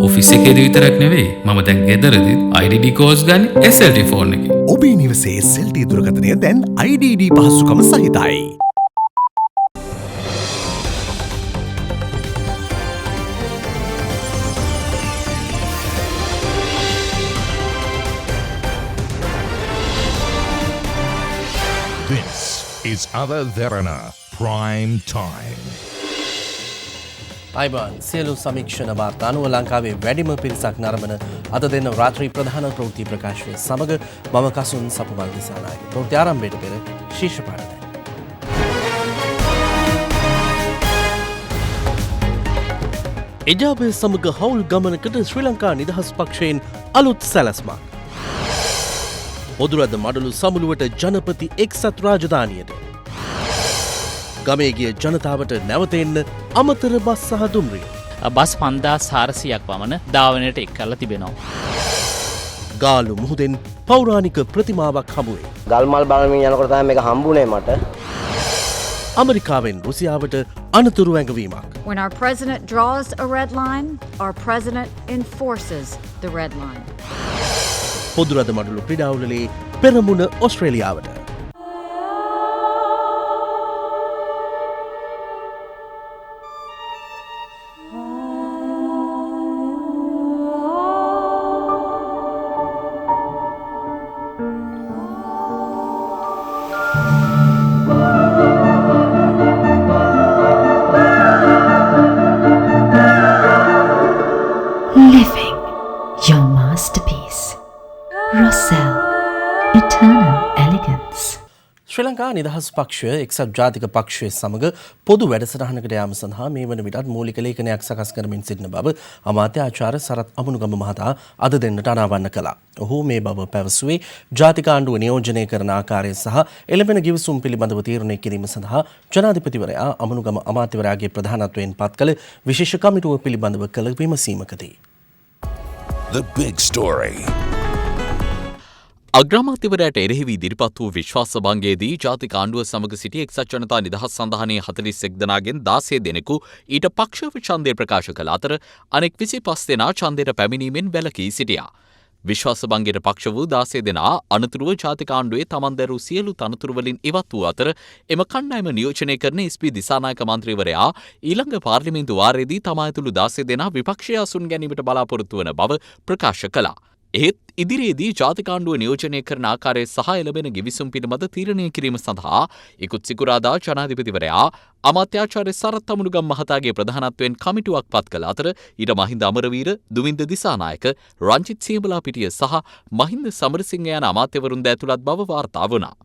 Office එකේදී විතරක් නෙවෙයි මම දැන් ගෙදරදීත් IDD කෝල්ස් ගන්නේ SLT ෆෝන් එකේ. ඔබේ නිවසේ SLT දුරකථනය දැන් IDD පහසුකම සහිතයි. This is Other Verana Prime Time. අයිබන් සියලු සමීක්ෂණ වාර්තා අනුව ලංකාවේ වැඩිම පිරිසක් නරඹන අද දෙන රාත්‍රී ප්‍රධාන ප්‍රවෘත්ති ප්‍රකාශය සමග මම කසුන් සපුමල් දිසානායක. ප්‍රවෘත්ති ආරම්භයට පෙර ශීර්ෂ පාඩම්. එජාබේ සමග හවුල් ගමනකට ශ්‍රී ලංකා නිදහස් පක්ෂයෙන් අලුත් සැලැස්මක්. පොදුරද මඩලු සමුළුවට ජනපති එක්සත් රාජධානියට. ගමේ ගිය ජනතාවට නැවතෙන්න අමතර බස් සහ දුම්රිය. බස් 5400ක් පමණ ධාවනයට එක් කරලා තිබෙනවා. ගාලු මුහුදෙන් පෞරාණික ප්‍රතිමාවක් හමුවේ. ගල්මල් බලමින් යනකොට තමයි මේක හම්බුනේ මට. අමරිකාවෙන් රුසියාවට අනතුරු ඇඟවීමක්. When our president draws a red line, our president enforces the red line. පොදුරද මඩලු ක්‍රීඩාවලේ පෙරමුණ ඔස්ට්‍රේලියාවට. Living your masterpiece. Rossell, eternal elegance. ශ්‍රී ලංකා නිදහස් පක්ෂය එක්සත් ජාතික පක්ෂය සමග පොදු වැඩසටහනකට යාම සඳහා මේ වන විටත් මූලික ලේඛනයක් සකස් කරමින් සිටින බව අමාත්‍ය ආචාර්ය සරත් අමුණුගම මහතා අද දෙන්නට අනාවරණ කළා. ඔහු මේ බව පැවසුවේ ජාතික ආණ්ඩුව නියෝජනය කරන ආකාරය සහ එළඹෙන ගිවිසුම් පිළිබඳව තීරණය කිරීම සඳහා ජනාධිපතිවරයා අමුණුගම අමාත්‍යවරයාගේ ප්‍රධානත්වයෙන් පත් කළ විශේෂ කමිටුව පිළිබඳව කළ විමසීමකදී. The big story. අග්‍රාමාත්‍යවරයාට එරෙහිව ඉදිරිපත් වූ විශ්වාස භංගයේදී ජාතික ආණ්ඩුව සමග සිටි එක්සත් ජනතා නිදහස් සන්ධානයේ 41 දෙනාගෙන් 16 දෙනෙකු ඊට පක්ෂව ඡන්දය ප්‍රකාශ කළ අතර අනෙක් 25 දෙනා ඡන්දයට පැමිණීමෙන් වැළකී සිටියා. විශ්වාස භංගයට පක්ෂ වූ 16 දෙනා අනතුරුව ජාතික ආණ්ඩුවේ තමන් දැරූ සියලු තනතුරු වලින් ඉවත් වූ අතර එම කණ්ඩායම නියෝජනය කරන SP දිසානායක මන්ත්‍රීවරයා ඊළඟ පාර්ලිමේන්තු වාරයේදී තමා ඇතුළු 16 දෙනා විපක්ෂයේ අසුන් ගැනීමට බලාපොරොත්තු වන බව ප්‍රකාශ කළා. එහෙත් ඉදිරියේදී ජාතික ආණ්ඩුව නියෝජනය කරන ආකාරය සහ එළඹෙන ගිවිසුම් පිළිබඳ තීරණය කිරීම සඳහා ඉකුත් සිකුරාදා ජනාධිපතිවරයා අමාත්‍යාචාර්ය සරත් අමුණුගම් මහතාගේ ප්‍රධානත්වයෙන් කමිටුවක් පත් කළ අතර ඊට මහින්ද අමරවීර, දුමින්ද දිසානායක, රංජිත් සියඹලාපිටිය සහ මහින්ද සමරසිංහ යන අමාත්‍යවරුන් ද ඇතුළත් බව වාර්තා වුණා.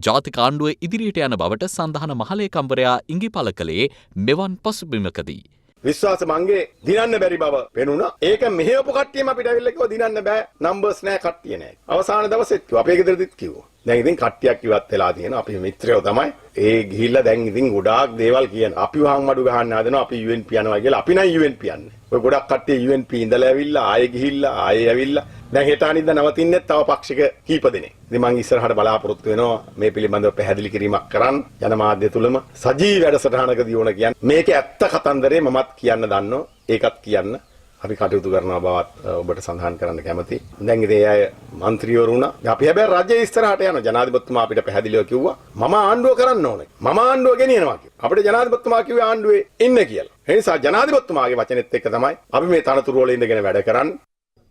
ජාතික ආණ්ඩුව ඉදිරියට යන බවට සන්ධාන මහලේකම්වරයා ඉඟිපළ කළේ මෙවන් පසුබිමකදී. විශ්වාස මංගේ දිනන්න බැරි බව පෙනුණා. ඒක මෙහෙවපු කට්ටියම අපිට ඇවිල්ලා කිව්වා දිනන්න බෑ. නම්බර්ස් නෑ කට්ටිය නෑ. අවසාන දවසෙත් කිව්වා. අපේ ගෙදරදිත් කිව්වා. දැන් ඉතින් කට්ටියක් ඉවත් වෙලා තියෙනවා. අපි මිත්‍රයෝ තමයි. ඒ ගිහිල්ලා දැන් ඉතින් ගොඩාක් දේවල් කියන. අපි වහන් මඩු ගහන්න හදනවා. අපි UNP යනවා කියලා. අපි නම් UNP යන්නේ. ඔය ගොඩක් කට්ටිය UNP ඉඳලා ඇවිල්ලා ආයෙ ගිහිල්ලා ආයෙ ඇවිල්ලා දැන් හෙට අනිද්දා නවතින්නේ තව පක්ෂික කීප දෙනෙක්. ඉතින් මම ඉස්සරහට බලාපොරොත්තු වෙනවා මේ පිළිබඳව පැහැදිලි කිරීමක් කරන්න ජනමාධ්‍ය තුලම සජීවී වැඩසටහනකදී ඕන කියන්නේ මේකේ ඇත්ත කතන්දරේ මමත් කියන්න දන්නවා. ඒකත් කියන්න අපි කටයුතු කරනවා බවත් ඔබට සඳහන් කරන්න කැමතියි. දැන් ඉතින් අය മന്ത്രിවරු වුණා. අපි හැබැයි රජයේ ඉස්සරහට යනවා. ජනාධිපතිතුමා අපිට පැහැදිලිව කිව්වා මම ආණ්ඩුව කරන්න ඕනේ. මම ආණ්ඩුව ගෙනියනවා කියලා. අපිට ජනාධිපතිතුමා කිව්වේ ආණ්ඩුවේ ඉන්න කියලා. ඒ නිසා ජනාධිපතිතුමාගේ වචනෙත් එක්ක තමයි අපි මේ තනතුරු වල ඉඳගෙන වැඩ කරන්නේ.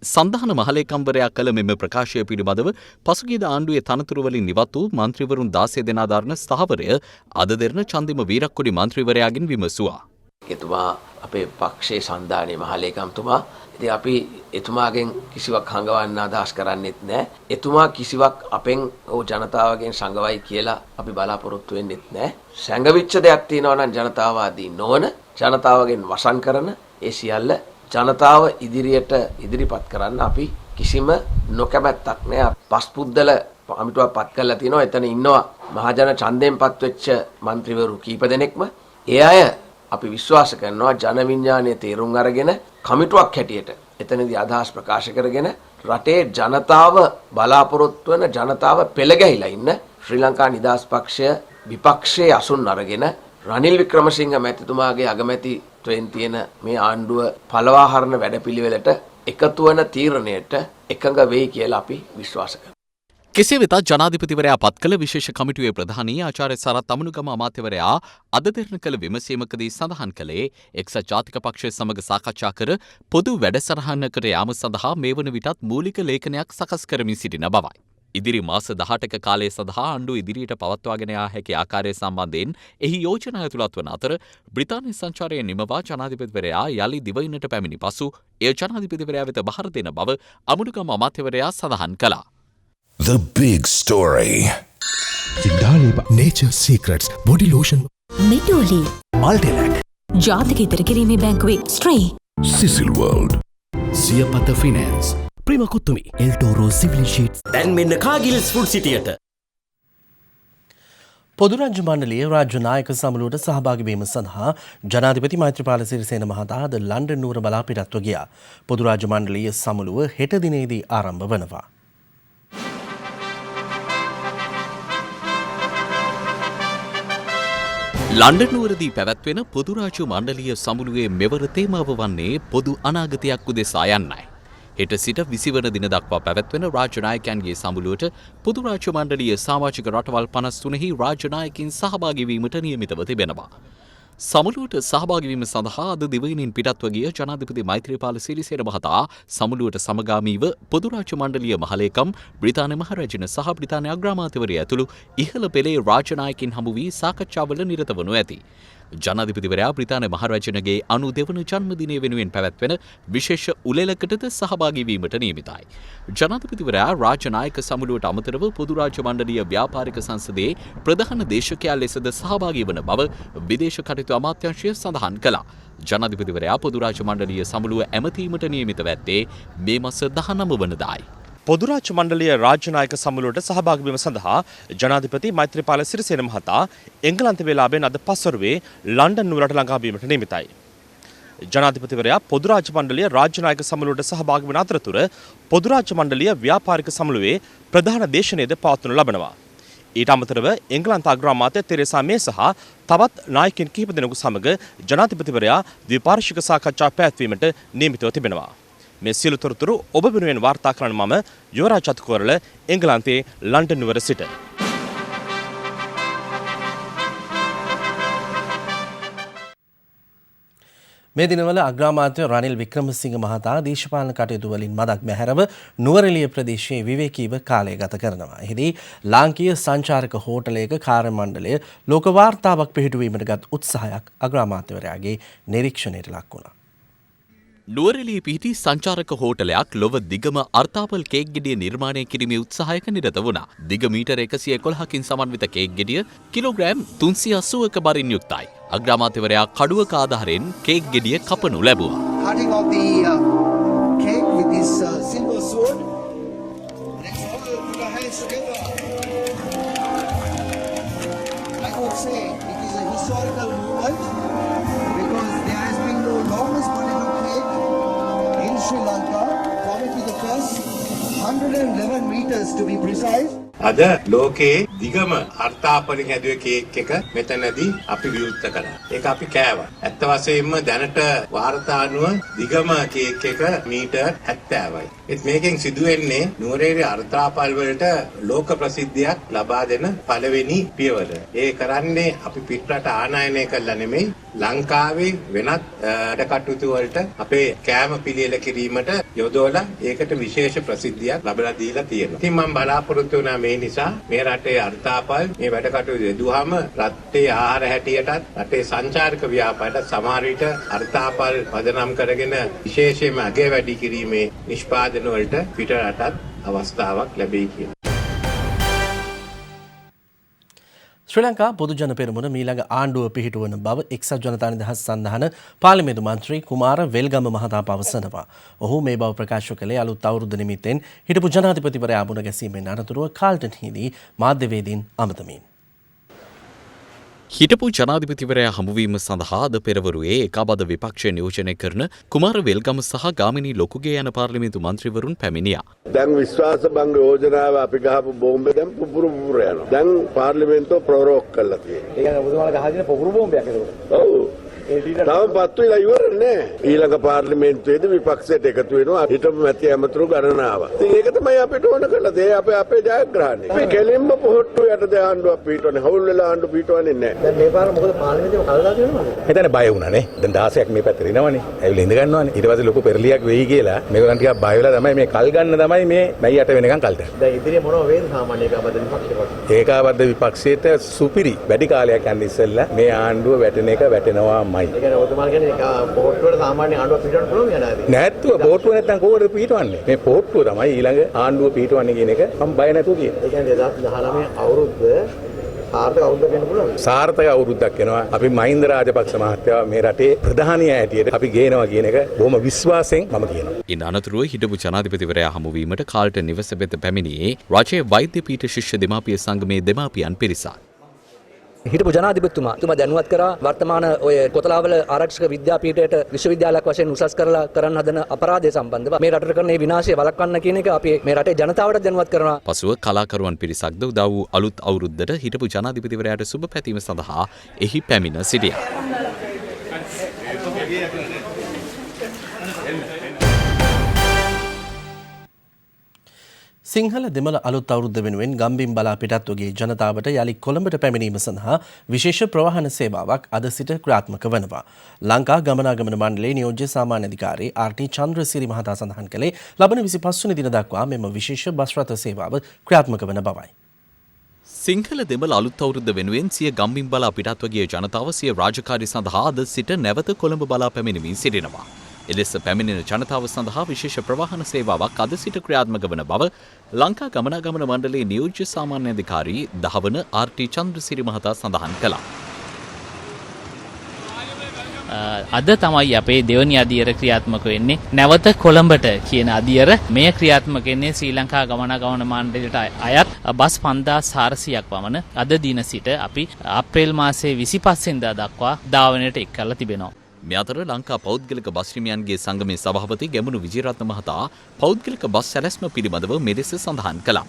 සන්ධාන මහලේකම්වරයා කළ මෙම ප්‍රකාශය පිළිබඳව පසුගියදා ආණ්ඩුවේ තනතුරු වලින් ඉවත් වූ මන්ත්‍රීවරුන් 16 දෙනා දරන ස්ථාවරය අද දෙරණ චන්දිම වීරක්කොඩි මන්ත්‍රීවරයාගෙන් විමසුවා. එතුමා අපේ පක්ෂයේ සන්ධානයේ මහලේකම්තුමා. ඉතින් අපි එතුමාගෙන් කිසිවක් හංගවන්න අදහස් කරන්නේත් නැහැ. එතුමා කිසිවක් අපෙන් ජනතාවගෙන් සංගවයි කියලා අපි බලාපොරොත්තු වෙන්නෙත් නැහැ. සංගවිච්ච දෙයක් තියෙනවා නම් ජනතාවාදී නොවන ජනතාවගෙන් වසන් කරන ඒ සියල්ල ජනතාව ඉදිරිපත් කරන්න අපි කිසිම නොකමැත්තක් නෑ. පස්පුද්දල කමිටුවක් පත් කරලා තිනවා. එතන ඉන්නවා මහජන ඡන්දයෙන් පත් වෙච්ච മന്ത്രിවරු කීප දෙනෙක්ම. ඒ අය අපි විශ්වාස කරනවා ජන විඥානයේ තේරුම් අරගෙන කමිටුවක් හැටියට එතනදී අදහස් ප්‍රකාශ කරගෙන රටේ ජනතාව බලාපොරොත්තු වෙන ජනතාව පෙළ ගැහිලා ඉන්න ශ්‍රී ලංකා නිදහස් පක්ෂය විපක්ෂයේ අසුන් අරගෙන රනිල් වික්‍රමසිංහ මැතිතුමාගේ අගමැති පසුතැවෙන් තියෙන මේ ආණ්ඩුව පළවා හරන වැඩපිළිවෙලට එකතු වන තීරණයට එකඟ වෙයි කියලා අපි විශ්වාස කරනවා. කෙසේ වෙතත් ජනාධිපතිවරයා පත් කළ විශේෂ කමිටුවේ ප්‍රධානී ආචාර්ය සරත් අමුණුගම අමාත්‍යවරයා අද දෙරණ කළ විමසීමකදී සඳහන් කළේ එක්සත් ජාතික පක්ෂය සමග සාකච්ඡා කර පොදු වැඩසටහනකට යාම සඳහා මේ වන විටත් මූලික ලේඛනයක් සකස් කරමින් සිටින බවයි. ඉදිරි මාස 18ක කාලය සඳහා ආණ්ඩුව ඉදිරියට පවත්වාගෙන යා හැකි ආකාරය සම්බන්ධයෙන් එහි යෝජනා ඇතුළත් වන අතර බ්‍රිතාන්‍ය සංචාරය නිමවා ජනාධිපතිවරයා යලි දිවයිනට පැමිණි පසු එය ජනාධිපතිවරයා වෙත බහර දෙන බව අමුණුගම අමාත්‍යවරයා සඳහන් කළා. The big story. Jindal Nature Secrets Body Lotion Midoli Multilac ජාතික ඉතර කිරීමේ බැංකුවේ ස්ට්‍රේ Cecil World. Siapata Finance Prima Kuttumi El Toro Civil Sheets දැන් මෙන්න කාගිල්ස් ෆුඩ් සිටියට පොදු රාජ්‍ය මණ්ඩලයේ රාජ්‍ය නායක සමුළුවට සහභාගී වීම සඳහා ජනාධිපති මෛත්‍රීපාල සිරිසේන මහතා අද ලන්ඩන් නුවර බලා පිටත්ව ගියා. පොදු රාජ්‍ය මණ්ඩලීය සමුළුව හෙට දිනේදී ආරම්භ වනවා. ලන්ඩන් නුවරදී පැවැත්වෙන පොදු රාජ්‍ය මණ්ඩලීය සමුළුවේ මෙවර තේමාව වන්නේ පොදු අනාගතයක් උදෙසා යන්නයි. හෙට සිට 20 වන දින දක්වා පැවැත්වෙන රාජ්‍ය නායකයන්ගේ සමුළුවට පොදු රාජ්‍ය මණ්ඩලීය සමාජික රටවල් 53හි රාජ්‍ය නායකින් සහභාගී වීමට නියමිතව තිබෙනවා. සමුළුවට සහභාගී වීම සඳහා අද දිවයිනින් පිටත්ව ගිය ජනාධිපති මෛත්‍රීපාල සිරිසේන මහතා සමුළුවට සමගාමීව පොදු රාජ්‍ය මණ්ඩලීය මහලේකම් බ්‍රිතාන්‍ය මහරැජින සහ බ්‍රිතාන්‍ය අග්‍රාමාත්‍යවරයා ඇතුළු ඉහළ පෙළේ රාජ්‍ය නායකින් හමු වී සාකච්ඡාවල නිරත වනු ඇති. ජනාධිපතිවරයා බ්‍රිතාන්‍ය මහරැජිනගේ 92 වන ජන්මදිනය වෙනුවෙන් පැවැත්වෙන විශේෂ උළෙලකටද සහභාගී වීමට නියමිතයි. ජනාධිපතිවරයා රාජ්‍ය නායක සමුළුවට අමතරව පොදු රාජ්‍ය මණ්ඩලීය ව්‍යාපාරික සංසදයේ ප්‍රධාන දේශකයා ලෙසද සහභාගී වන බව විදේශ කටයුතු අමාත්‍යාංශය සඳහන් කළා. ජනාධිපතිවරයා පොදු රාජ්‍ය මණ්ඩලීය සමුළුව ඇමතීමට නියමිතව ඇත්තේ මේ මාස 19 වනදායි. පොදු රාජ්‍ය මණ්ඩලීය රාජ්‍ය නායක සමුළුවට සහභාගී වීම සඳහා ජනාධිපති මෛත්‍රීපාල සිරිසේන මහතා එංගලන්ත වේලාවෙන් අද පස්වරුවේ ලන්ඩන් නුවරට ළඟා වීමට නියමිතයි. ජනාධිපතිවරයා පොදු රාජ්‍ය මණ්ඩලීය රාජ්‍ය නායක සමුළුවට සහභාගී වන අතරතුර පොදු රාජ්‍ය මණ්ඩලීය ව්‍යාපාරික සමුළුවේ ප්‍රධාන දේශනයද පවත්වනු ලබනවා. ඊට අමතරව එංගලන්ත අග්‍රාමාත්‍ය තෙරේසා මේ සහ තවත් නායකින් කිහිප දෙනෙකු සමග ජනාධිපතිවරයා ද්විපාර්ශ්වික සාකච්ඡා පැවැත්වීමට නියමිතව තිබෙනවා. මේ සියලු තොරතුරු ඔබ වෙනුවෙන් වාර්තා කරන මම යුවරාජ් චතුකෝරළ එංගලන්තයේ ලන්ඩන් නුවර සිට. මේ දිනවල අග්‍රාමාත්‍ය රනිල් වික්‍රමසිංහ මහතා දේශපාලන කටයුතු වලින් මදක් බැහැරව නුවරඑළිය ප්‍රදේශයේ විවේකීව කාලය ගත කරනවා. එහිදී ලාංකීය සංචාරක හෝටලයක කාර්ය මණ්ඩලය ලෝක වාර්තාවක් පිහිටුවීමට ගත් උත්සාහයක් අග්‍රාමාත්‍යවරයාගේ නිරීක්ෂණයට ලක් වුණා. නුවරඑළියේ පිහිටි සංචාරක හෝටලයක් ලොව දිගම අර්තාපල් කේක් ගෙඩිය නිර්මාණය කිරීමේ උත්සාහයක නිරත වුණා. දිග මීටර 111කින් සමන්විත කේක් ගෙඩිය කිලෝග්‍රෑම් 380ක බරින් යුක්තයි. අග්‍රාමාත්‍යවරයා කඩුවක ආධාරයෙන් කේක් ගෙඩිය කපනු ලැබුවා. අද ලෝකයේ දිගම අර්ථාපලින් හැදුවේ කේක් එක මෙතනදී අපි විවෘත කළා. ඒක අපි කෑවා. ඇත්ත වශයෙන්ම දැනට වාර්තා අනුව දිගම කේක් එක මීටර් 70යි. ඒත් මේකෙන් සිදුවෙන්නේ නුවරඑළිය අර්ථාපල් වලට ලෝක ප්‍රසිද්ධියක් ලබා දෙන පළවෙනි පියවර. ඒ කරන්නේ අපි පිටරට ආනයනය කළා නෙමෙයි ලංකාවේ වෙනත් වැඩ කටයුතු වලට අපේ කෑම පිළියෙල කිරීමට යොදවලා ඒකට විශේෂ ප්‍රසිද්ධියක් ලබා දීලා තියෙනවා. ඉතින් මම බලාපොරොත්තු වෙනා මේ නිසා මේ රටේ අර්ථාපල් මේ වැඩ කටයුතු යෙදුවාම රටේ ආහාර හැටියටත් රටේ සංචාරක ව්‍යාපාරයට සමහර විට අර්ථාපල් පදනම් කරගෙන විශේෂයෙන්ම අගය වැඩි කිරීමේ නිෂ්පාදන වලට පිට රටත් අවස්ථාවක් ලැබෙයි කියලා. ශ්‍රී ලංකා පොදු ජන පෙරමුණ මීළඟ ආණ්ඩුව පිහිටුවන බව එක්සත් ජනතා නිදහස් සන්ධාන පාර්ලිමේන්තු මන්ත්‍රී කුමාර වෙල්ගම මහතා පවසනවා. ඔහු මේ බව ප්‍රකාශ කළේ අලුත් අවුරුද්ද නිමිත්තෙන් හිටපු ජනාධිපතිවරයා මුණ ගැසීමෙන් අනතුරුව කාල්ටන්හිදී මාධ්‍යවේදීන් අමතමින්. හිටපු ජනාධිපතිවරයා හමුවීම සඳහා අද පෙරවරුවේ ඒකාබද්ධ විපක්ෂය නියෝජනය කරන කුමාර වෙල්ගම සහ ගාමිණී ලොකුගේ යන පාර්ලිමේන්තු මන්ත්‍රීවරුන් පැමිණියා. දැන් විශ්වාස භංග යෝජනාව අපි ගහපු බෝම්බේ දැන් පුපුරු යනවා. දැන් පාර්ලිමේන්තුව ප්‍රොරෝක් කළා තියෙනවා. ඒ කියන්නේ ඔබතුමාලා ගහගෙන පුපුරු බෝම්බයක් ඒක. ඔව්. තාම පත්තු වෙලා ඉවරනේ. ඊළඟ පාර්ලිමේන්තුවේදී විපක්ෂයට එකතු වෙනවා හිටපු මැති ඇමතුරු ගණනාව. ඉතින් ඒක තමයි අපිට ඕන කරලා දේ අපේ ජයග්‍රහණය. අපි කෙලින්ම පොහොට්ටු යටද ආණ්ඩුවක් පිටවන්නේ. හවුල් වෙලා ආණ්ඩුව පිටවන්නේ නැහැ. දැන් මේ පාර මොකද පාර්ලිමේන්තුවේ කල්ලා තියෙනවද? හිතන්නේ බය වුණානේ. දැන් 16ක් මේ පැත්තට එනවනේ. ඇවිල්ලා ඉඳ ගන්නවනේ. ඊට පස්සේ ලොකු පෙරලියක් වෙයි කියලා මේගොල්ලන් ටිකක් බය වෙලා තමයි මේ කල් ගන්න තමයි මේ මැයි 8 වෙනකන් කල්ට. දැන් ඉදිරියේ මොනව වේද සාමාන්‍ය ඒකාබද්ධ විපක්ෂයට? ඒකාබද්ධ විපක්ෂයට සුපිරි වැඩි කාලයක් යන ඉස්සෙල්ලා මේ ආණ්ඩුව වැටෙන එක වැටෙනවාමයි. ඒ කියන්නේ ඔතමාල් කියන්නේ පොහොට්ටුවට සාමාන්‍ය ආණ්ඩුවක් පිටවන්න පුළුවන් යනාදී. නැත්තුව පොහොට්ටුව නැත්තම් කොහොමද පිටවන්නේ? මේ පොහොට්ටුව තමයි ඊළඟ ආණ්ඩුව පිටවන්නේ කියන එක මම බය නැතුව කියනවා. ඒ කියන්නේ 2019 අවුරුද්ද සාර්ථක අවුරුද්දක් වෙන්න පුළුවන්. සාර්ථක අවුරුද්දක් වෙනවා. අපි මහින්ද රාජපක්ෂ මහත්තයා මේ රටේ ප්‍රධානීය හැටියට අපි ගේනවා කියන එක බොහොම විශ්වාසයෙන් මම කියනවා. ඉන් අනතුරුව හිටපු ජනාධිපතිවරයා හමුවීමට කාල්ට නිවස වෙත පැමිණියේ රජයේ වෛද්‍ය පීඨ ශිෂ්‍ය දෙමාපිය සංගමේ දෙමාපියන් පිරිසක්. හිටපු ජනාධිපතිතුමා දැනුවත් කරා වර්තමාන ඔය කොතලාවල ආරක්ෂක විද්‍යාපීඨයට විශ්වවිද්‍යාලයක් වශයෙන් උසස් කරලා කරන්න හදන අපරාධය සම්බන්ධව මේ රටට කරන මේ විනාශය වළක්වන්න කියන එක අපි මේ රටේ ජනතාවට දැනුවත් කරනවා. පසුව කලාකරුවන් පිරිසක්ද උදා වූ අලුත් අවුරුද්දට හිටපු ජනාධිපතිවරයාට සුබ පැතීම සඳහා එහි පැමිණ සිටියා. සිංහල දෙමළ අලුත් අවුරුද්ද වෙනුවෙන් ගම්බිම් බලා පිටත්වගේ ජනතාවට යළි කොළඹට පැමිණීම සඳහා විශේෂ ප්‍රවාහන සේවාවක් අද සිට ක්‍රියාත්මක වනවා. ලංකා ගමනාගමන මණ්ඩලයේ නියෝජ්‍ය සාමාන්‍ය අධිකාරී ආර්.ටී. චන්ද්‍රසිරි මහතා සඳහන් කළේ ලබන 25 වෙනි දින දක්වා මෙම විශේෂ බස් රථ සේවාව ක්‍රියාත්මක වන බවයි. සිංහල දෙමළ අලුත් අවුරුද්ද වෙනුවෙන් සිය ගම්බිම් බලා පිටත්ව ගිය ජනතාව සිය රාජකාරී සඳහා අද සිට නැවත කොළඹ බලා පැමිණෙමින් සිටිනවා. එලෙස පැමිණෙන ජනතාව සඳහා විශේෂ ප්‍රවාහන සේවාවක් අද සිට ක්‍රියාත්මක වන බව ලංකා ගමනාගමන මණ්ඩලයේ නියෝජ්‍ය සාමාන්‍ය අධිකාරී දහවන ආර්.ටී. චන්ද්‍රසිරි මහතා සඳහන් කළා. අද තමයි අපේ දෙවනි අදියර ක්‍රියාත්මක වෙන්නේ. නැවත කොළඹට කියන අදියර මේ ක්‍රියාත්මක වෙන්නේ ශ්‍රී ලංකා ගමනාගමන මණ්ඩලයට අයත් බස් 5400ක් පමණ අද දින සිට අපි අප්‍රේල් මාසයේ 25 වෙනිදා දක්වා ධාවනයට එක් කරලා තිබෙනවා. මේ අතර ලංකා පෞද්ගලික බස් හිමියන්ගේ සංගමේ සභාපති ගැමුණු විජේරත්න මහතා පෞද්ගලික බස් සැලැස්ම පිළිබඳව මෙලෙස සඳහන් කළා.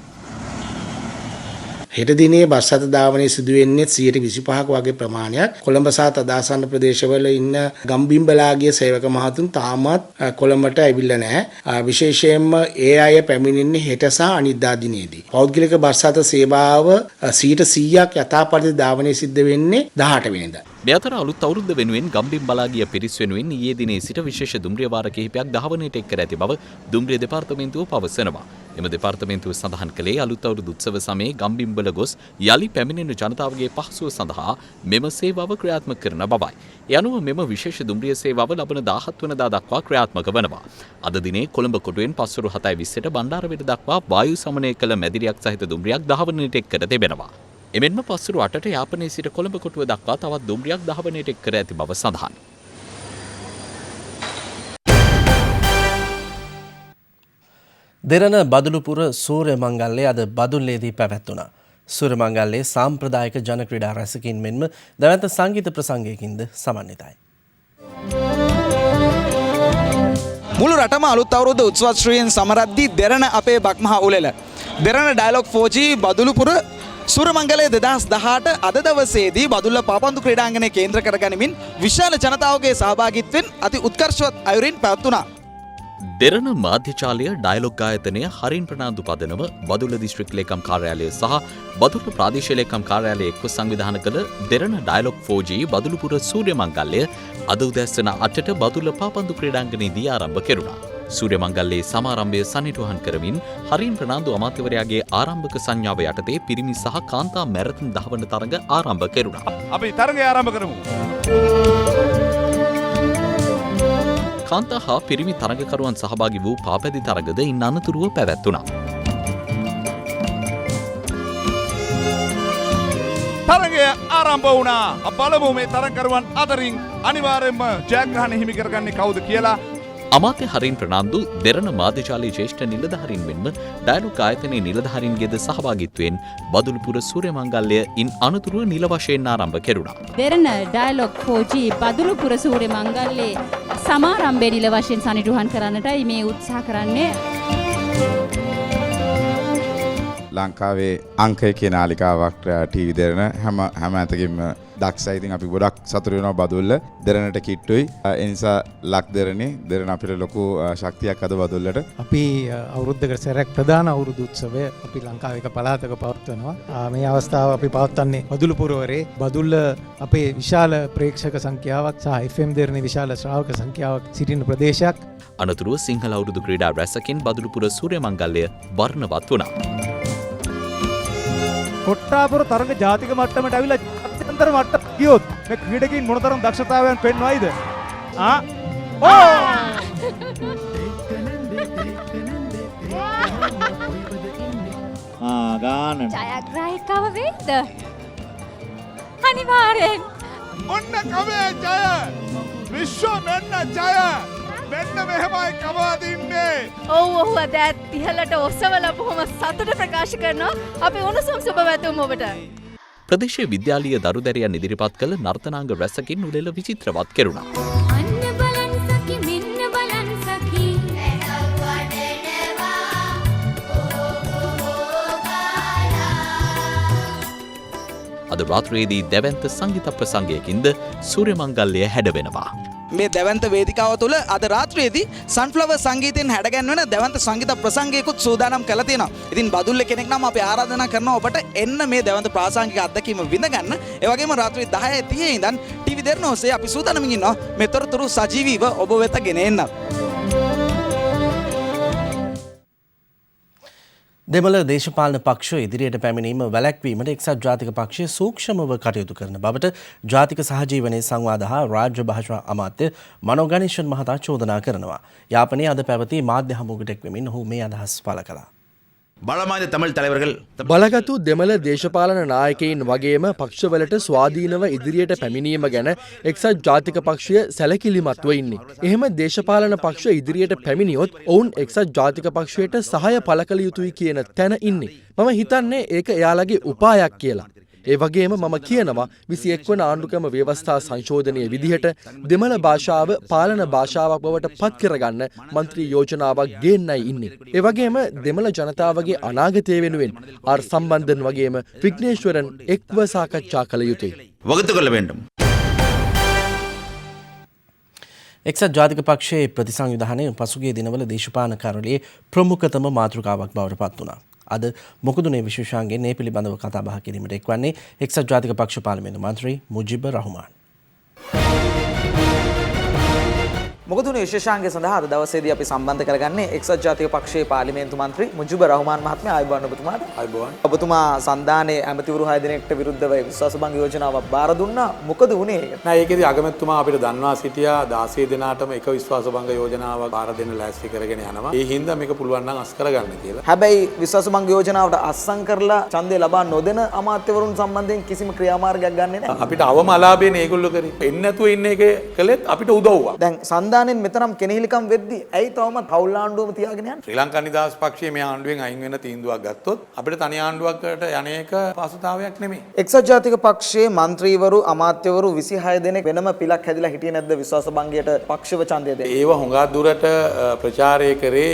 හෙට දිනේ බස් රථ ධාවනයේ සිදු වෙන්නේ 125ක වගේ ප්‍රමාණයක්. කොළඹ සහ තදාසන්න ප්‍රදේශවල ඉන්න ගම්බිම්බලාගේ සේවක මහතුන් තාමත් කොළඹට ඇවිල්ලා නැහැ. විශේෂයෙන්ම ඒ අය පැමිණෙන්නේ හෙට සහ අනිද්දා දිනේදී. පෞද්ගලික බස් රථ සේවාව 100% යථාපරිදි ධාවනයේ සිද්ධ වෙන්නේ 18 වෙනිදා. මේ අතර අලුත් අවුරුද්ද වෙනුවෙන් ගම්බිම් බලා ගිය පිරිස් වෙනුවෙන් ඊයේ දිනේ සිට විශේෂ දුම්රිය වාර කිහිපයක් ධාවනයට එක් කර ඇති බව දුම්රිය දෙපාර්තමේන්තුව පවසනවා. එම දෙපාර්තමේන්තුව සඳහන් කළේ අලුත් අවුරුදු උත්සව සමයේ ගම්බිම්බල ගොස් යලි පැමිණෙන ජනතාවගේ පහසුව සඳහා මෙම සේවාව ක්‍රියාත්මක කරන බවයි. ඒ අනුව මෙම විශේෂ දුම්රිය සේවාව ලබන 17 වෙනිදා දක්වා ක්‍රියාත්මක වනවා. අද දිනේ කොළඹ කොටුවෙන් පස්වරු 7:20ට බණ්ඩාරවැල දක්වා වායු සමනය කළ මැදිරියක් සහිත දුම්රියක් ධාවනයට එක් කර තිබෙනවා. එමෙන්ම පස්වරු 8ට යාපනයේ සිට කොළඹ කොටුව දක්වා තවත් දුම්රියක් ධාවනයට එක් කර ඇති බව සඳහන්. දෙරණ බදුලුපුර සූර්ය මංගල්‍යය අද බදුල්ලේදී පැවැත්වුණා. සූර්ය මංගල්‍යයේ සාම්ප්‍රදායික ජන ක්‍රීඩා රැසකින් මෙන්ම දැවැන්ත සංගීත ප්‍රසංගයකින්ද සමන්විතයි. මුළු රටම අලුත් අවුරුද්ද උත්සවශ්‍රීයෙන් සමරද්දී දෙරණ අපේ බක්මහා උළෙල. දෙරණ ඩයලොග් 4G බදුලුපුර සූරමංගලයේ 2018 අද දවසේදී බදුල්ල පාපන්දු ක්‍රීඩාංගණය කේන්ද්‍ර කරගනිමින් විශාල ජනතාවගේ සහභාගීත්වයෙන් අති උත්කර්ෂවත් අයුරින් පැවැත්වුණා. දෙරණ මාධ්‍යචාලය ඩයලොග් ආයතනය හරින් ප්‍රනාන්දු පදනම බදුල්ල දිස්ත්‍රික් ලේකම් කාර්යාලය සහ බදුල්ල ප්‍රාදේශීය ලේකම් කාර්යාලය එක්ව සංවිධානය කළ දෙරණ ඩයලොග් 4G බදුලුපුර සූර්ය මංගල්‍යය අද උදැසන 8ට බදුල්ල පාපන්දු ක්‍රීඩාංගණයේදී ආරම්භ කෙරුණා. සූර්ය මංගල්‍යයේ සමාරම්භය සනිටුහන් කරමින් හරින් ප්‍රනාන්දු අමාත්‍යවරයාගේ ආරම්භක සංඥාව යටතේ පිරිමි සහ කාන්තා මැරතන් ධාවන තරඟ ආරම්භ කෙරුණා. අපි තරඟය ආරම්භ කරමු. කාන්තා හා පිරිමි තරඟකරුවන් සහභාගී වූ පාපැදි තරඟද ඉන් අනතුරුව පැවැත්වුණා. තරඟය ආරම්භ වුණා. බලමු මේ තරඟකරුවන් අතරින් අනිවාර්යයෙන්ම ජයග්‍රහණය හිමි කරගන්නේ කවුද කියලා. අමාත්‍ය හරින් ප්‍රනාන්දු දෙරණ මාධ්‍යචාලයේ ශ්‍රේෂ්ඨ නිලධාරීන් මෙන්ම ඩයලොග් ආයතනයේ නිලධාරීන්ගේද සහභාගීත්වයෙන් බදුලුපුර සූර්ය මංගල්‍යය ඉන් අනතුරුව නිල වශයෙන් ආරම්භ කෙරුණා. දෙරණ ඩයලොග් 4G බදුලුපුර සූර්ය මංගල්‍යයේ සමාරම්භය නිල වශයෙන් සනිටුහන් කරන්නටයි මේ උත්සාහ කරන්නේ. ලංකාවේ අංක එකේ නාලිකාවක් ටීවී දෙරණ හැම ඇතකින්ම දක්ෂයි. ඉතින් අපි ගොඩක් සතුටු වෙනවා බදුල්ල දෙරණට කිට්ටුයි. ඒ නිසා ලක් දෙරණේ දෙරණ අපිට ලොකු ශක්තියක් අද බදුල්ලට. අපි අවුරුද්දකට සැරයක් ප්‍රධාන අවුරුදු උත්සවය අපි ලංකාවේ එක පළාතක පවත්වනවා. මේ අවස්ථාව අපි පවත්වන්නේ බදුල්ල පුරවරේ. බදුල්ල අපේ විශාල ප්‍රේක්ෂක සංඛ්‍යාවක් සහ FM දෙරණේ විශාල ශ්‍රාවක සංඛ්‍යාවක් සිටින ප්‍රදේශයක්. අනතුරුව සිංහල අවුරුදු ක්‍රීඩා රැසකින් බදුළුපුර සූර්ය මංගල්‍යය වර්ණවත් වුණා. කොට්ටාපුර තරඟ ජාතික මට්ටමට ඇවිල්ලා ජාත්‍යන්තර මට්ටමට ගියොත් මේ ක්‍රීඩකයින් මොනතරම් දක්ෂතාවයන් පෙන්වයිද? ගානට ජයග්‍රාහිකව වෙයිද? අනිවාර්යෙන්. ඔන්න කවේ ජය! විශ්ව මෙන්න ජය! මෙන්න මෙහෙමයි කවාදින්නේ. ඔව් අද ඉහළට ඔසවලා බොහොම සතුට ප්‍රකාශ කරනවා. අපි උණුසුම් සුබ පැතුම් ඔබට. ප්‍රදේශීය විද්‍යාලීය දරුදැරියන් ඉදිරිපත් කළ නර්තනාංග රැසකින් උළෙල විචිත්‍රවත් කෙරුණා. අද රාත්‍රියේදී දැවැන්ත සංගීත ප්‍රසංගයකින්ද සූර්ය මංගල්‍යය හැඩවෙනවා. මේ දැවන්ත වේදිකාව තුළ අද රාත්‍රියේදී සන්ෆ්ලවර් සංගීතයෙන් හැඩගැන්වෙන දැවන්ත සංගීත ප්‍රසංගයකුත් සූදානම් කරලා තියෙනවා. ඉතින් බදුල්ල කෙනෙක් නම් අපි ආරාධනා කරනවා ඔබට එන්න මේ දැවන්ත ප්‍රාසංගික අත්දැකීම විඳ ගන්න. ඒ වගේම රාත්‍රී 10:30 ඉඳන් ටීවී දෙරණ ඔස්සේ අපි සූදානම්ින් ඉන්නවා මේ තොරතුරු සජීවීව ඔබ වෙත ගෙන එන්න. දෙමළ දේශපාලන පක්ෂ ඉදිරියට පැමිණීම වැළැක්වීමට එක්සත් ජාතික පක්ෂය සූක්ෂමව කටයුතු කරන බවට ජාතික සහජීවනයේ සංවාද හා රාජ්‍ය භාෂා අමාත්‍ය මනෝ ගණේෂන් මහතා චෝදනා කරනවා. යාපනයේ අද පැවති මාධ්‍ය හමුවකට එක්වෙමින් ඔහු මේ අදහස් පළ කළා. බලමාන්‍ය தமிழ் தலைவர்கள் බලගතු දෙමළ දේශපාලන නායකයින් වගේම පක්ෂවලට ස්වාධීනව ඉදිරියට පැමිණීම ගැන එක්සත් ජාතික පක්ෂය සැලකිලිමත්ව ඉන්නේ. එහෙම දේශපාලන පක්ෂ ඉදිරියට පැමිණියොත් ඔවුන් එක්සත් ජාතික පක්ෂයට සහාය පළ කළ යුතුයි කියන තැන ඉන්නේ. මම හිතන්නේ ඒක එයාලගේ උපායක් කියලා. ඒ වගේම මම කියනවා 21 වන ආණ්ඩුක්‍රම ව්‍යවස්ථා සංශෝධනයේ විදිහට දෙමළ භාෂාව පාලන භාෂාවක් බවට පත් කරගන්න මන්ත්‍රී යෝජනාවක් ගේන්නයි ඉන්නේ. ඒ වගේම දෙමළ ජනතාවගේ අනාගතය වෙනුවෙන් ආර් සම්බන්ධන් වගේම විග්නේශ්වරන් එක්ව සාකච්ඡා කළ යුතුයි. වගතු කොள்ள வேண்டும். එක්සත් ජාතික පක්ෂයේ ප්‍රතිසංවිධානය පසුගිය දිනවල දේශපාලන කරළියේ ප්‍රමුඛතම මාතෘකාවක් බවට පත් වුණා. අද මොකදුනේ විශේෂාංගයෙන් මේ පිළිබඳව කතා බහ කිරීමට එක්වන්නේ එක්සත් ජාතික පක්ෂ පාර්ලිමේන්තු මන්ත්‍රී මුජිබ් රහමාන්. මොකදුනේ විශේෂාංගය සඳහා අද දවසේදී අපි සම්බන්ධ කරගන්නේ එක්සත් ජාතික පක්ෂයේ පාර්ලිමේන්තු මන්ත්‍රී මුජිබ් රහමාන් මහත්මයා. ආයුබෝවන් ඔබතුමාට. ආයුබෝවන්. ඔබතුමා සන්දානයේ ඇමතිවරු 6 දෙනෙක්ට විරුද්ධව විශ්වාසභංග යෝජනාවක් බාර දුන්නා. මොකද වුනේ? නෑ ඒකෙදි අගමැතිතුමා අපිට දන්වා සිටියා 16 දෙනාටම එක විශ්වාසභංග යෝජනාවක් බාර දෙන්න ලෑස්ති කරගෙන යනවා. ඒ හින්දා මේක පුළුවන් නම් අස් කරගන්න කියලා. හැබැයි විශ්වාසභංග යෝජනාවට අත්සන් කරලා ඡන්දය ලබා නොදෙන අමාත්‍යවරුන් සම්බන්ධයෙන් කිසිම ක්‍රියාමාර්ගයක් ගන්නෙ නෑ. අපිට අවම අලාභයනේ ඒගොල්ලෝ කරේ. එන්නේ නැතුව ඉන්න එකේ කළෙත් අපිට උදව්වා. දැන් සන්දානෙන් මෙතරම් කෙනෙහිලිකම් වෙද්දි ඇයි තවමත් පවුල් ආණ්ඩුවම තියාගෙන යන්නේ? ශ්‍රී ලංකා නිදහස් පක්ෂයේ මේ ආණ්ඩුවෙන් අයින් වෙන තීන්දුවක් ගත්තොත් අපිට තනි ආණ්ඩුවකට යන්නේක පසුතාවයක් නෙමෙයි. එක්සත් ජාතික පක්ෂයේ മന്ത്രിවරු අමාත්‍යවරු 26 දෙනෙක් වෙනම පිලක් හැදිලා හිටියේ නැද්ද විශ්වාසභංගයට පක්ෂව ඡන්දය දෙන්න? ඒව හුඟක් දුරට ප්‍රචාරය කරේ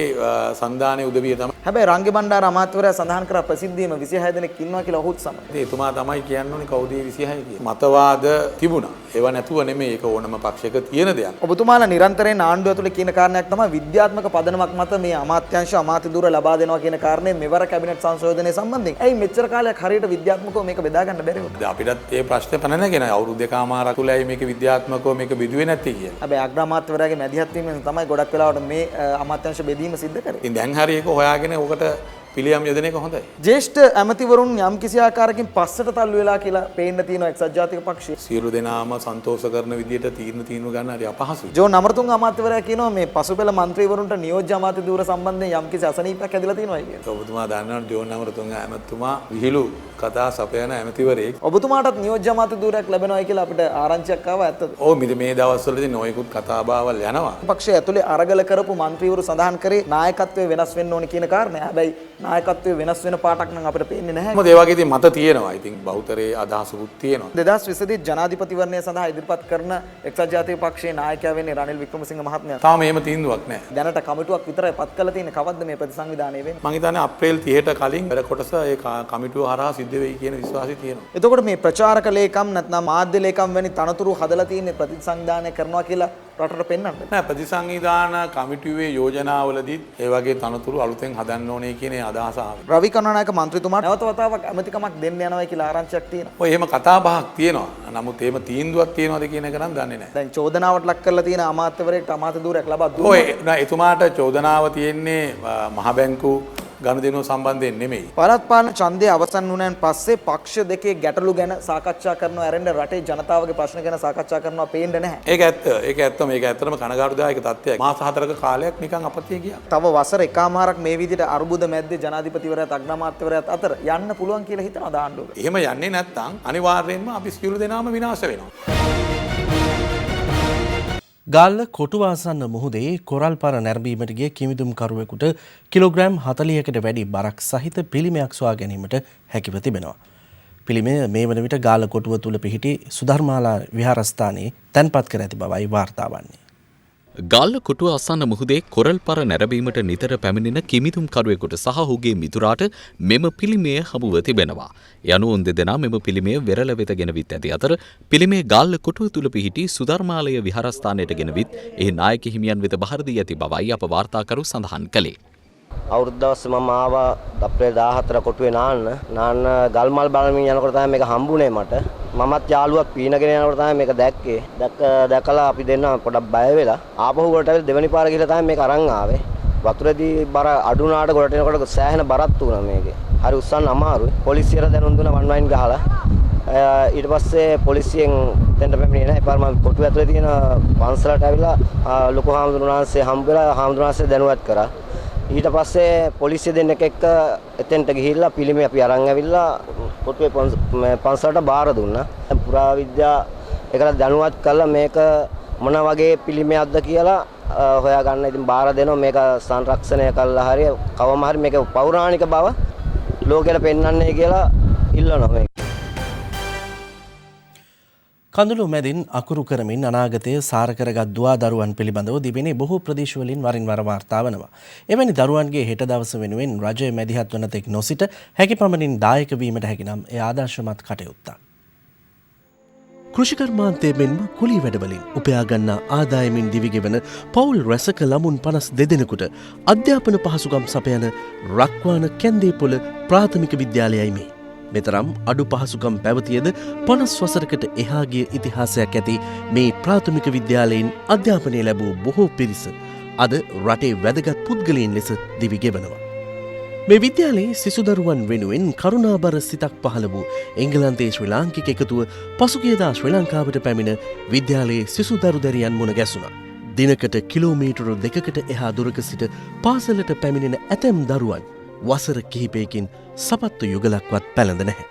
සන්දානයේ උදවිය තමයි. හැබැයි රංගේ බණ්ඩාර අමාත්‍යවරයා සඳහන් කරා ප්‍රසිද්ධියේම 26 දෙනෙක් ඉන්නවා කියලා ඔහුත් සමග. එතුමා තමයි කියන්නේ කවුද 26 කියලා. මතවාද තිබුණා. ඒව නැතුව නෙමෙයි ඒක ඕනම පක්ෂයක තියෙන දෙයක්. ඔබතුමාලා නිරන්තරයෙන් ආණ්ඩුව තුළ කියන කාරණයක් තමයි විද්‍යාත්මක පදනමක් මත මේ අමාත්‍යාංශ අමාත්‍ය දුර ලබා දෙනවා කියන කාරණේ මෙවර කැබිනට් සංශෝධනය සම්බන්ධයෙන්. ඇයි මෙච්චර කාලයක් හරියට විද්‍යාත්මකව මේක බෙදා ගන්න බැරි වුණේ? අපිටත් ඒ ප්‍රශ්නේ පන නැගෙන අවුරුදු දෙකමාරක් තුලයි මේක විද්‍යාත්මකව මේක බෙදුවේ නැත්තේ කියලා. හැබැයි අග්‍ර අමාත්‍යවරයාගේ මැදිහත් වීමෙන් තමයි ගොඩක් වෙලාවට මේ අමාත්‍යාංශ බෙදීම සිද්ධ කරේ. ඉතින් දැන් හරි ඒක හොයාගෙන ඔකට පිළියම් යොදන එක හොඳයි. ජ්‍යෙෂ්ඨ ඇමතිවරුන් යම් කිසි ආකාරයකින් පස්සට තල්ලු වෙලා කියලා පේන්න තියෙනවා එක්සත් ජාතික පක්ෂයේ. සියලු දෙනාම සන්තෝෂ කරන විදියට තීන්දුව ගන්න හරි අපහසුයි. ජෝන් අමරතුංග අමාත්‍යවරයා කියනවා මේ පසුපෙළ മന്ത്രിවරුන්ට නියෝජ්‍ය අමාත්‍ය ධූර සම්බන්ධයෙන් යම් කිසි අසනීපයක් ඇදලා තියෙනවා කියලා. ඔබතුමා දන්නවනේ ජෝන් අමරතුංග ඇමතුමා විහිළු කතා සපයන ඇමතිවරයෙක්. ඔබතුමාටත් නියෝජ්‍ය අමාත්‍ය ධූරයක් ලැබෙනවා කියලා අපිට ආරංචියක් ආවා ඇත්තද? ඔව් මේ දවස්වලදී නොයෙකුත් කතාබහවල් යනවා. පක්ෂය ඇතුලේ අරගල කරපු മന്ത്രിවරු සඳහන් කරේ නායකත්වය වෙනස් වෙන්න ඕනේ කියන කාරණය. හැබැයි නායකත්වයේ වෙනස් වෙන පාටක් නම් අපිට පේන්නේ නැහැ. මොකද ඒ වගේ ඉතින් මත තියෙනවා. ඉතින් බහුතරයේ අදහසකුත් තියෙනවා. 2020 දී ජනාධිපතිවරණය සඳහා ඉදිරිපත් කරන එක්සත් ජාතික පක්ෂයේ නායකයා වෙන්නේ රනිල් වික්‍රමසිංහ මහත්මයා. තාම එහෙම තීන්දුවක් නැහැ. දැනට කමිටුවක් විතරයි පත් කරලා තියෙන්නේ. කවද්ද මේ ප්‍රතිසංවිධානය වෙන්නේ? මම හිතන්නේ අප්‍රේල් 30ට කලින් වැඩ කොටස ඒ කමිටුව හරහා සිද්ධ වෙයි කියන විශ්වාසය තියෙනවා. එතකොට මේ ප්‍රචාරක ලේකම් නැත්නම් මාධ්‍ය ලේකම් වැනි තනතුරු හදලා තියෙන්නේ ප්‍රතිසංවිධානය කරනවා කියලා රටට පෙන්වන්න. නෑ ප්‍රතිසංවිධාන කමිටුවේ යෝජනාවලදී ඒ වගේ තනතුරු අලුතෙන් හදන්න ඕනේ කියන අදහස ආවා. රවි කරුණානායක මන්ත්‍රීතුමාට නැවත වතාවක් ඇමතිකමක් දෙන්න යනවා කියලා ආරංචියක් තියෙනවා. ඔය එහෙම කතා බහක් තියෙනවා. නමුත් එහෙම තීන්දුවක් තියෙනවද කියන එක නම් දන්නේ නැහැ. දැන් චෝදනාවට ලක් කරලා තියෙන අමාත්‍යවරයෙක්ට අමාත්‍ය ධූරයක් ලබා දුන්නා. ඔය එතුමාට චෝදනාව තියෙන්නේ මහ බැංකු ගනුදෙනුව සම්බන්ධයෙන් නෙමෙයි. පළාත් පාලන ඡන්දය අවසන් වුණාන් පස්සේ පක්ෂ දෙකේ ගැටලු ගැන සාකච්ඡා කරනවා ඇරෙන්න රටේ ජනතාවගේ ප්‍රශ්න ගැන සාකච්ඡා කරනවා පේන්නේ නැහැ. ඒක ඇත්ත. ඒක ඇත්ත. මේක ඇත්තටම කනගාටුදායක තත්ත්වයක්. මාස 4ක කාලයක් නිකන් අපතිය ගියා. තව වසර එකමාරක් මේ විදිහට අරුබුද මැද්දේ ජනාධිපතිවරයාත් අග්‍රාමාත්‍යවරයාත් අතර යන්න පුළුවන් කියලා හිතනවා දාන්නෝක. එහෙම යන්නේ නැත්නම් අනිවාර්යයෙන්ම අපි සියලු දෙනාම විනාශ වෙනවා. ගාල්ල කොටුවාසන්න මුහුදේ කොරල් පර නැරඹීමට ගිය කිමිදුම්කරුවෙකුට කිලෝග්‍රෑම් 40කට වැඩි බරක් සහිත පිළිමයක් සොයා ගැනීමට හැකිව තිබෙනවා. පිළිමය මේ වන විට ගාල්ල කොටුව තුල පිහිටි සුධර්මාලා විහාරස්ථානයේ තැන්පත් කර ඇති බවයි වාර්තා වන්නේ. ගාල්ල කොටුව අසන්න මුහුදේ කොරල් පර නැරඹීමට නිතර පැමිණෙන කිමිදුම්කරුවෙකුට සහ ඔහුගේ මිතුරාට මෙම පිළිමය හමුව තිබෙනවා. යනුවොන් දෙදෙනා මෙම පිළිමය වෙරළ වෙත ගෙනවිත් ඇති අතර පිළිමේ ගාල්ල කොටුව තුල පිහිටි සුධර්මාලය විහාරස්ථානයට ගෙනවිත් එහි නායක හිමියන් වෙත බහර දී ඇති බවයි අප වාර්තාකරු සඳහන් කළේ. අවුරුදු දවස් මම ආවා අප්‍රේල් 14 කොටුවේ නාන්න ගල්මල් බලමින් යනකොට තමයි මේක හම්බුනේ මට. මමත් යාළුවක් පීනගෙන යනකොට තමයි මේක දැක්කේ. දැකලා අපි දෙන්න පොඩක් බය වෙලා ආපහු වලට ඇවිත් දෙවනි පාර ගිහලා තමයි මේක අරන් ආවේ. වතුරේදී බර අඩු නාට ගොඩට එනකොට සෑහෙන බරක් තුණා මේකේ. හරි උස්සන්න අමාරුයි. පොලිසියට දැනුම් දුන්නා 119 ගහලා. ඊට පස්සේ පොලිසියෙන් දෙන්න පැමිණියේ නැහැ. පාර මම කොටුව ඇතුලේ තියෙන පන්සලට ඇවිල්ලා ලොකු හාමුදුරුවන්සේ හම්බ වෙලා හාමුදුරුවන්සේ දැනුවත් කරා. ඊට පස්සේ පොලිසිය දෙන්නෙක් එක්ක එතෙන්ට ගිහිල්ලා පිළිමය අපි අරන් ඇවිල්ලා කොටුවේ පන්සලට බාර දුන්නා. පුරාවිද්‍යා ඒකට දැනුවත් කළා මේක මොන වගේ පිළිමයක්ද කියලා හොයාගන්න ඉතින් බාර දෙනවා. මේක සංරක්ෂණය කළා හරිය කවම හරි මේක පෞරාණික බව ලෝකෙට පෙන්වන්නේ කියලා ඉල්ලනවා මේක. කඳුළු මැදින් අකුරු කරමින් අනාගතය සාර කරගත් දුවා දරුවන් පිළිබඳව දිවෙනේ බොහෝ ප්‍රදේශවලින් වරින් වර වාර්තා වනවා. එවැනි දරුවන්ගේ හෙට දවස වෙනුවෙන් රජය මැදිහත් වන තෙක් නොසිට හැකි පමණින් දායක වීමට හැකිනම් එය ආදර්ශමත් කටයුත්තක්. කෘෂිකර්මාන්තය මෙන්ම කුලී වැඩවලින් උපයාගන්නා ආදායමින් දිවිගෙවන පවුල් රැසක ළමුන් 52 දෙනෙකුට අධ්‍යාපන පහසුකම් සපයන රක්වාන කැන්දේපොළ ප්‍රාථමික විද්‍යාලයයි මේ. මෙතරම් අඩු පහසුකම් පැවතියද 50 වසරකට එහා ගිය ඉතිහාසයක් ඇති මේ ප්‍රාථමික විද්‍යාලයෙන් අධ්‍යාපනය ලැබූ බොහෝ පිරිස අද රටේ වැදගත් පුද්ගලයන් ලෙස දිවිගෙවනවා. මේ විද්‍යාලයේ සිසු දරුවන් වෙනුවෙන් කරුණාබර සිතක් පහළ වූ එංගලන්තයේ ශ්‍රී ලාංකික එකතුව පසුගියදා ශ්‍රී ලංකාවට පැමිණ විද්‍යාලයේ සිසු දරුදැරියන් මුණ ගැසුණා. දිනකට කිලෝමීටර 2කට එහා දුරක සිට පාසලට පැමිණෙන ඇතැම් දරුවන් වසර කිහිපයකින් සපත්තු යුගලක්වත් පැළඳ නැහැ.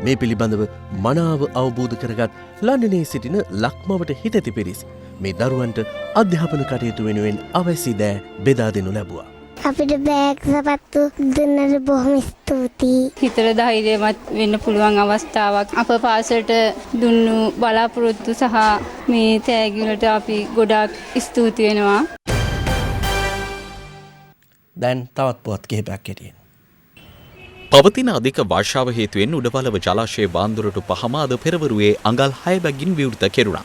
මේ පිළිබඳව මනාව අවබෝධ කරගත් ලන්ඩනයේ සිටින ලක්මවට හිතැති පිරිස් මේ දරුවන්ට අධ්‍යාපන කටයුතු වෙනුවෙන් අවැසි දෑ බෙදා දෙනු ලැබුවා. අපිට බෑග් සපත්තු දුන්නට බොහොම ස්තුතියි. හිතට ධෛර්යමත් වෙන්න පුළුවන් අවස්ථාවක්. අප පාසලට දුන්නු බලාපොරොත්තු සහ මේ තෑගි වලට අපි ගොඩාක් ස්තුති වෙනවා. දැන් තවත් පුවත් කිහිපයක් කෙටියෙන්. පවතින අධික වර්ෂාව හේතුවෙන් උඩවලව ජලාශයේ බාන්දුරටු පහම අද පෙරවරුවේ අඟල් 6 බැගින් විවෘත කෙරුණා.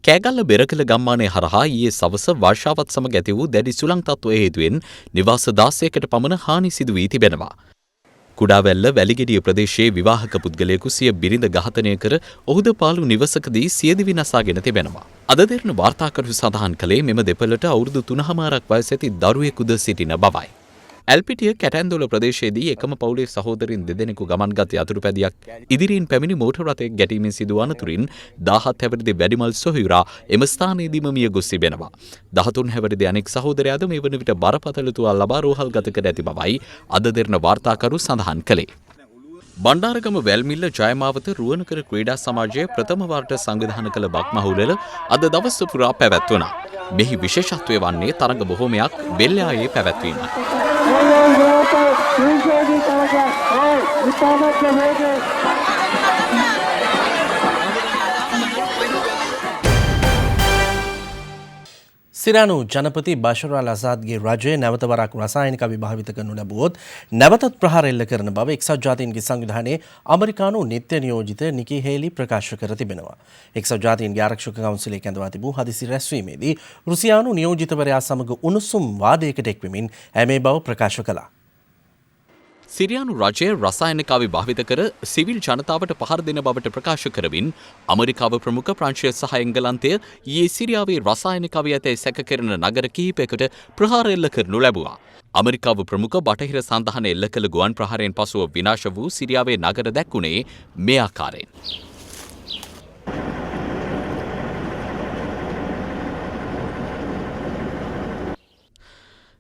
කෑගල්ල බෙරකල ගම්මානය හරහා ඊයේ සවස වර්ෂාවත් සමග ඇති වූ දැඩි සුළං තත්ත්වය හේතුවෙන් නිවාස 16කට පමණ හානි සිදු වී තිබෙනවා. කුඩාවැල්ල වැලිගෙඩිය ප්‍රදේශයේ විවාහක පුද්ගලයෙකු සිය බිරිඳ ඝාතනය කර ඔහුද පාළු නිවසකදී සියදිවි නසාගෙන තිබෙනවා. අද දෙරණ වාර්තාකරු සඳහන් කළේ මෙම දෙපළට අවුරුදු 3මාරක් වයස ඇති දරුවෙකුද සිටින බවයි. ඇල්පිටිය කැටැන්දොල ප්‍රදේශයේදී එකම පවුලේ සහෝදරින් දෙදෙනෙකු ගමන්ගත් යතුරුපැදියක් ඉදිරියෙන් පැමිණි මෝටර් රථයක ගැටීමෙන් සිදුවන අතුරින් 17 හැවිරිදි වැඩිමල් සොහොයුරා එම ස්ථානයේදීම මිය ගොස් තිබෙනවා. 13 හැවිරිදි අනෙක් සහෝදරයාද මේ වන විට බරපතල තුවාල ලබා රෝහල්ගත කර ඇති බවයි අද දෙරණ වාර්තාකරු සඳහන් කළේ. බණ්ඩාරගම වැල්මිල්ල ජයමාවත රුවනකර ක්‍රීඩා සමාජයේ ප්‍රථම වාරට සංවිධානය කළ බක්මහුලල අද දවස පුරා පැවැත්වුණා. මෙහි විශේෂත්වය වන්නේ තරඟ බොහෝමයක් බෙල්ලායේ පැවැත්වීමයි. සිරානු ජනපති බෂර් අල් අසාද්ගේ රජය නැවත වරක් රසායනික විභාවිත කරනු ලැබුවොත් නැවතත් ප්‍රහාර එල්ල කරන බව එක්සත් ජාතීන්ගේ සංවිධානයේ අමරිකානු නිත්‍ය නියෝජිත නිකි හේලි ප්‍රකාශ කර තිබෙනවා. එක්සත් ජාතීන්ගේ ආරක්ෂක කවුන්සිලයේ කැඳවා තිබූ හදිසි රැස්වීමේදී රුසියානු නියෝජිතවරයා සමග උණුසුම් වාදයකට එක්වෙමින් ඇමේ බව ප්‍රකාශ කළා. සිරියානු රජය රසායනිකාව භාවිත කර සිවිල් ජනතාවට පහර දෙන බවට ප්‍රකාශ කරමින් අමරිකාව ප්‍රමුඛ ප්‍රංශය සහ එංගලන්තය ඊයේ සිරියාවේ රසායනිකාව ඇතැයි සැක කරන නගර කිහිපයකට ප්‍රහාර එල්ල කරනු ලැබුවා. අමරිකාව ප්‍රමුඛ බටහිර සන්ධාන එල්ල කළ ගුවන් ප්‍රහාරයෙන් පසුව විනාශ වූ සිරියාවේ නගර දැක්ුණේ මේ ආකාරයෙන්.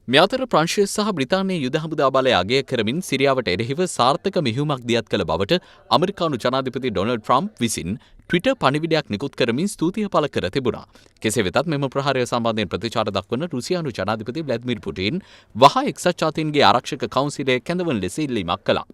මේ අතර ප්‍රංශය සහ බ්‍රිතාන්‍ය යුද හමුදා බලය අගය කරමින් සිරියාවට එරෙහිව සාර්ථක මෙහෙයුමක් දියත් කළ බවට අමරිකානු ජනාධිපති ඩොනල්ඩ් ට්‍රම්ප් විසින් ට්විටර් පණිවිඩයක් නිකුත් කරමින් ස්තුතිය පළ කර තිබුණා. කෙසේ වෙතත් මෙම ප්‍රහාරය සම්බන්ධයෙන් ප්‍රතිචාර දක්වන රුසියානු ජනාධිපති ව්ලාදිමිර් පුටින් වහා එක්සත් ජාතීන්ගේ ආරක්ෂක කවුන්සිලයේ කැඳවන ලෙස ඉල්ලීමක් කළා.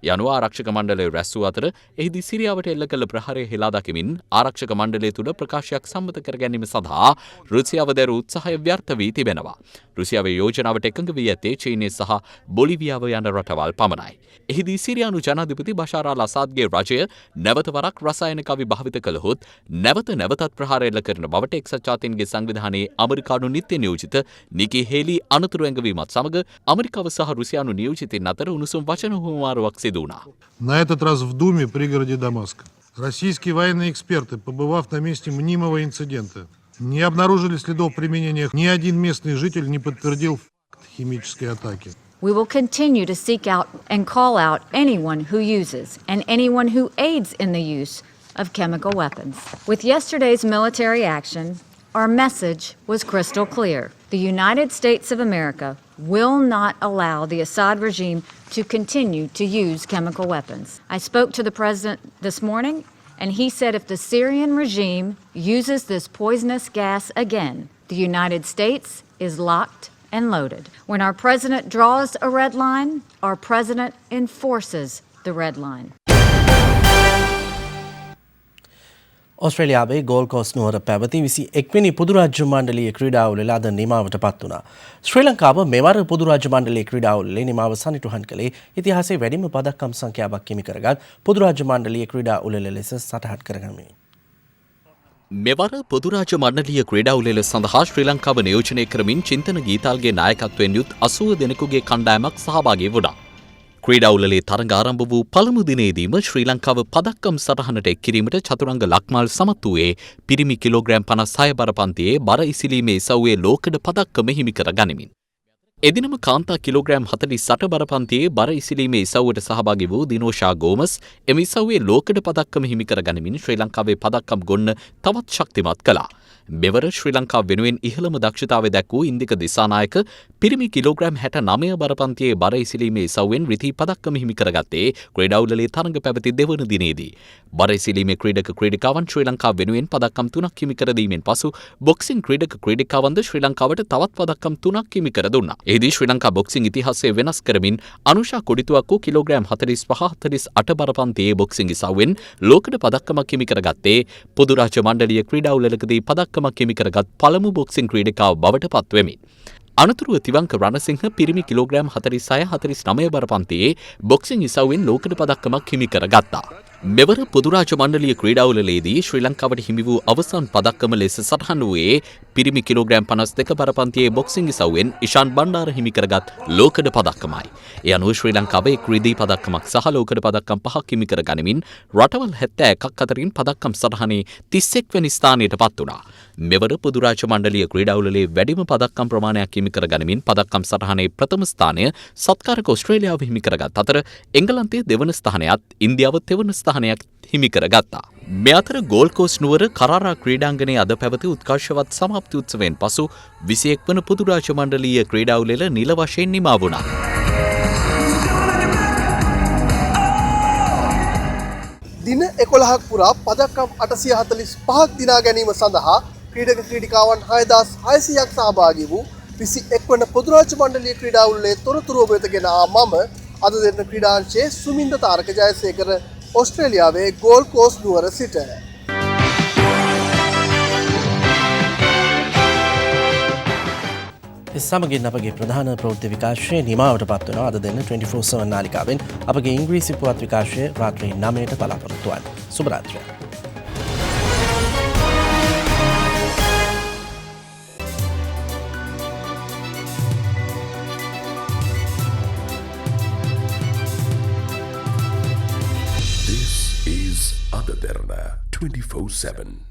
යනුව ආරක්ෂක මණ්ඩලය රැස් වූ අතර එහිදී සිරියාවට එල්ල කළ ප්‍රහාරය හෙලා දකිමින් ආරක්ෂක මණ්ඩලය තුළ ප්‍රකාශයක් සම්මත කර ගැනීම සඳහා රුසියාව දැරූ උත්සාහය ව්‍යර්ථ වී තිබෙනවා. රුසියාවේ යෝජනාවට එකඟ වී ඇත්තේ චීනය සහ බොලිවියාව යන රටවල් පමණයි. එහිදී සිරියානු ජනාධිපති බෂාර් අල් අසාද්ගේ රජය නැවත වරක් රසායනික විභාවිත කළහොත් නැවතත් ප්‍රහාර එල්ල කරන බවට එක්සත් ජාතීන්ගේ සංවිධානයේ අමරිකානු නිත්‍ය නියෝජිත නිකි හේලි අනතුරු ඇඟවීමත් සමග අමරිකාව සහ රුසියානු නියෝජිතින් අතර උණුසුම් වචන හුවමාරුවක් සිදු වුණා. На этот раз в Думе, пригороде Дамаска. Российские военные эксперты, побывав на месте мнимого инцидента, не обнаружили следов применения. Ни один местный житель не подтвердил факт химической атаки. We will continue to seek out and call out anyone who uses and anyone who aids in the use of chemical weapons. With yesterday's military action, our message was crystal clear. The United States of America will not allow the Assad regime to continue to use chemical weapons. I spoke to the president this morning, and he said if the Syrian regime uses this poisonous gas again, the United States is locked and loaded. When our president draws a red line, our president enforces the red line. ඔස්ට්‍රේලියාවේ gold coast නුවර පැවති 21වෙනි පොදු රාජ්‍ය මණ්ඩලීය ක්‍රීඩාවල අද නිමාවට පත් වුණා. ශ්‍රී ලංකාව මෙවර පොදු රාජ්‍ය මණ්ඩලීය ක්‍රීඩාවලේ නිමාව සනිටුහන් කළේ ඉතිහාසයේ වැඩිම පදක්කම් සංඛ්‍යාවක් හිමි කරගත් පොදු රාජ්‍ය මණ්ඩලීය ක්‍රීඩා උළෙල ලෙස සටහන් කරගනිමින්. මෙවර පොදු රාජ්‍ය මණ්ඩලීය ක්‍රීඩා උළෙල සඳහා ශ්‍රී ලංකාව නියෝජනය කරමින් චින්තන ගීතාල්ගේ නායකත්වයෙන් යුත් 80 දෙනෙකුගේ කණ්ඩායමක් සහභාගී වුණා. ක්‍රීඩා උළෙලේ තරඟ ආරම්භ වූ පළමු දිනේදීම ශ්‍රී ලංකාව පදක්කම් සටහනට එක් කිරීමට චතුරංග ලක්මාල් සමත් වූයේ පිරිමි කිලෝග්‍රෑම් 56 බර පන්තියේ බර ඉසිලීමේ ඉසව්වේ ලෝකඩ පදක්කම හිමි කර ගනිමින්. එදිනම කාන්තා කිලෝග්‍රෑම් 48 බර පන්තියේ බර ඉසිලීමේ ඉසව්වට සහභාගී වූ දිනෝෂා ගෝමස් එම ඉසව්වේ ලෝකඩ පදක්කම හිමි කර ගනිමින් ශ්‍රී ලංකාවේ පදක්කම් ගොන්න තවත් ශක්තිමත් කළා. මෙවර ශ්‍රී ලංකාව වෙනුවෙන් ඉහළම දක්ෂතාවය දැක් වූ ඉන්දික දිසානායක පිරිමි කිලෝග්‍රෑම් 69 බර පන්තියේ බර ඉසිලීමේ ඉසව්වෙන් රිදී පදක්කම හිමි කරගත්තේ ක්‍රීඩා උළෙලේ තරඟ පැවති දෙවන දිනේදී. බර ඉසිලීමේ ක්‍රීඩක ක්‍රීඩිකාවන් ශ්‍රී ලංකාව වෙනුවෙන් පදක්කම් 3ක් හිමි කර දීමෙන් පසු බොක්සිං ක්‍රීඩක ක්‍රීඩිකාවන්ද ශ්‍රී ලංකාවට තවත් පදක්කම් 3ක් හිමි කර දුන්නා. එහිදී ශ්‍රී ලංකා බොක්සිං ඉතිහාසය වෙනස් කරමින් අනුෂා කොඩිතුවක්කු කිලෝග්‍රෑම් 45-48 බර පන්තියේ බොක්සිං ඉසව්වෙන් ලෝකඩ පදක්කමක් හිමි කරගත්තේ පොදු රාජ්‍ය මණ්ඩලීය ක්‍රීඩා උළෙලකදී පදක්කමක් හිමි කරගත් පළමු බොක්සිං ක්‍රීඩිකාව බවට පත්වෙමින්. අනතුරුව තිවංක රණසිංහ පිරිමි කිලෝග්‍රෑම් 46-49 බර පන්තියේ බොක්සිං ඉසව්වෙන් ලෝකඩ පදක්කමක් හිමි කරගත්තා. මෙවර පොදු රාජ්‍ය මණ්ඩලීය ක්‍රීඩා උළෙලේදී ශ්‍රී ලංකාවට හිමි වූ අවසන් පදක්කම ලෙස සටහන් වූයේ පිරිමි කිලෝග්‍රෑම් 52 බර පන්තියේ බොක්සිං ඉසව්වෙන් ඉෂාන් බණ්ඩාර හිමි කරගත් ලෝකඩ පදක්කමයි. ඒ අනුව ශ්‍රී ලංකාවේ ක්‍රීඩී පදක්කමක් සහ ලෝකඩ පදක්කම් 5ක් හිමි කර ගනිමින් රටවල් 71ක් අතරින් පදක්කම් සටහනේ 31 වෙනි ස්ථානයට පත් වුණා. මෙවර පොදු රාජ්‍ය මණ්ඩලීය ක්‍රීඩා උළෙලේ වැඩිම පදක්කම් ප්‍රමාණයක් හිමි කර ගනිමින් පදක්කම් සටහනේ ප්‍රථම ස්ථානය සත්කාරක ඕස්ට්‍රේලියාව හිමි කරගත් අතර එංගලන්තයේ දෙවන ස්ථානයත් ඉන්දියාව තෙවන ස්ථානයක් හිමි කරගත්තා. මේ අතර ගෝල්ඩ් කෝස්ට් නුවර කරාරා ක්‍රීඩාංගණයේ අද පැවති උත්කර්ෂවත් සමාප්ති උත්සවයෙන් පසු 21 වන පොදු රාජ්‍ය මණ්ඩලීය ක්‍රීඩා උළෙල නිල වශයෙන් නිමා වුණා. දින 11ක් පුරා පදක්කම් 845ක් දිනා ගැනීම සඳහා ක්‍රීඩක ක්‍රීඩිකාවන් 6600ක් සහභාගී වූ 21 වන පොදුරාජ මණ්ඩලීය ක්‍රීඩා උළෙලේ තොරතුරු ඔබ වෙත ගෙන ආ මම අද දෙන ක්‍රීඩාංශයේ සුමින්ද තාරක ජයසේකර ඔස්ට්‍රේලියාවේ ගෝල්ඩ් කෝස්ට් නුවර සිට. සමගින් අපගේ ප්‍රධාන ප්‍රවෘත්ති විකාශය නිමාවට පත්වනවා. අද දෙන්න 24/7 නාලිකාවෙන් අපගේ ඉංග්‍රීසි පුවත් විකාශය රාත්‍රී 9ට බලාපොරොත්තු වන්න. සුබ රාත්‍රියක්. This is Adaderna 24/7.